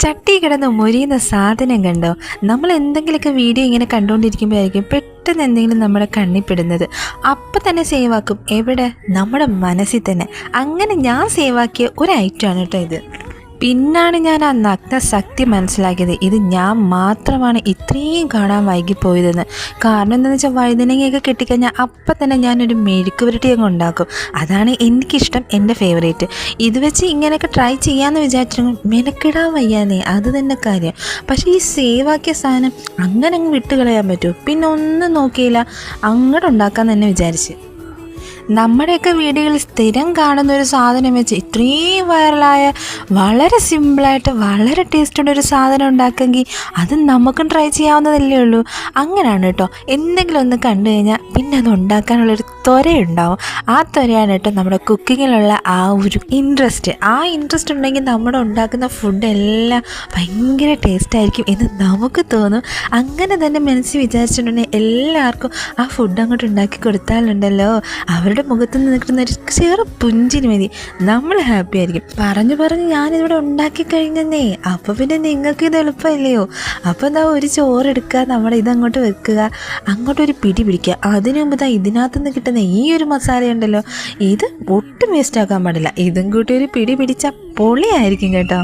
ചട്ടി കിടന്ന് മൊരിയുന്ന സാധനം കണ്ടോ? നമ്മൾ എന്തെങ്കിലുമൊക്കെ വീഡിയോ ഇങ്ങനെ കണ്ടുകൊണ്ടിരിക്കുമ്പോഴായിരിക്കും പെട്ടെന്ന് എന്തെങ്കിലും നമ്മുടെ കണ്ണിൽപ്പെടുന്നത്. അപ്പം തന്നെ സേവ് ആക്കും. എവിടെ? നമ്മുടെ മനസ്സിൽ തന്നെ. അങ്ങനെ ഞാൻ സേവ് ആക്കിയ ഒരു ഐറ്റമാണ് കേട്ടോ ഇത്. പിന്നാണ് ഞാൻ ആ നഗ്ന ശക്തി മനസ്സിലാക്കിയത്. ഇത് ഞാൻ മാത്രമാണ് ഇത്രയും കാണാൻ വൈകിപ്പോയതെന്ന്. കാരണം എന്താണെന്ന് വെച്ചാൽ വഴുതനങ്ങയൊക്കെ കിട്ടിക്കഴിഞ്ഞാൽ അപ്പം തന്നെ ഞാനൊരു മെഴുക്ക് പുരട്ടി അങ്ങ് ഉണ്ടാക്കും. അതാണ് എനിക്കിഷ്ടം, എൻ്റെ ഫേവറേറ്റ്. ഇത് വെച്ച് ഇങ്ങനെയൊക്കെ ട്രൈ ചെയ്യാമെന്ന് വിചാരിച്ചിട്ടുണ്ടെങ്കിൽ മെനക്കിടാൻ വയ്യാന്നേ, അത് തന്നെ കാര്യം. പക്ഷേ ഈ സേവാക്കിയ സാധനം അങ്ങനെ അങ്ങ് വിട്ടുകളയാൻ പറ്റുമോ? പിന്നെ ഒന്നും നോക്കിയില്ല, അങ്ങോട്ട് ഉണ്ടാക്കാൻ തന്നെ വിചാരിച്ച്. നമ്മുടെയൊക്കെ വീടുകളിൽ സ്ഥിരം കാണുന്ന ഒരു സാധനം വെച്ച് ഇത്രയും വൈറലായ വളരെ സിമ്പിളായിട്ട് വളരെ ടേസ്റ്റുള്ള ഒരു സാധനം ഉണ്ടാക്കുമെങ്കിൽ അത് നമുക്കും ട്രൈ ചെയ്യാവുന്നതല്ലേ ഉള്ളൂ. അങ്ങനെയാണ് കേട്ടോ. എന്തെങ്കിലും ഒന്ന് കണ്ടു കഴിഞ്ഞാൽ പിന്നെ അത് ഉണ്ടാക്കാനുള്ളൊരു ത്വരയുണ്ടാവും. ആ ത്വരയാണ് കേട്ടോ നമ്മുടെ കുക്കിങ്ങിലുള്ള ആ ഒരു ഇൻട്രസ്റ്റ്. ആ ഇൻട്രസ്റ്റ് ഉണ്ടെങ്കിൽ നമ്മുടെ ഉണ്ടാക്കുന്ന ഫുഡെല്ലാം ഭയങ്കര ടേസ്റ്റായിരിക്കും എന്ന് നമുക്ക് തോന്നും. അങ്ങനെ തന്നെ മനസ്സിൽ വിചാരിച്ചിട്ടുണ്ടെങ്കിൽ എല്ലാവർക്കും ആ ഫുഡ് അങ്ങോട്ട് ഉണ്ടാക്കി കൊടുത്താലുണ്ടല്ലോ, അവരുടെ മുഖത്ത് നിന്ന് നിൽക്കുന്ന ഒരു ചെറു പുഞ്ചിരി മതി, നമ്മൾ ഹാപ്പി ആയിരിക്കും. പറഞ്ഞ് ഞാനിവിടെ ഉണ്ടാക്കി കഴിഞ്ഞെന്നേ. അപ്പോൾ പിന്നെ നിങ്ങൾക്ക് ഇത് എളുപ്പമല്ലയോ? അപ്പോൾ എന്താ, ഒരു ചോറെടുക്കുക, നമ്മുടെ ഇതങ്ങോട്ട് വെക്കുക, അങ്ങോട്ടൊരു പിടി പിടിക്കുക. അതിനു മുമ്പ് ഇതിനകത്ത് നിന്ന് കിട്ടുന്ന ഈ ഒരു മസാലയുണ്ടല്ലോ, ഇത് ഒട്ടും വേസ്റ്റ് ആക്കാൻ പാടില്ല. ഇതും കൂട്ടി ഒരു പിടി പിടിച്ചാൽ പൊളിയായിരിക്കും കേട്ടോ.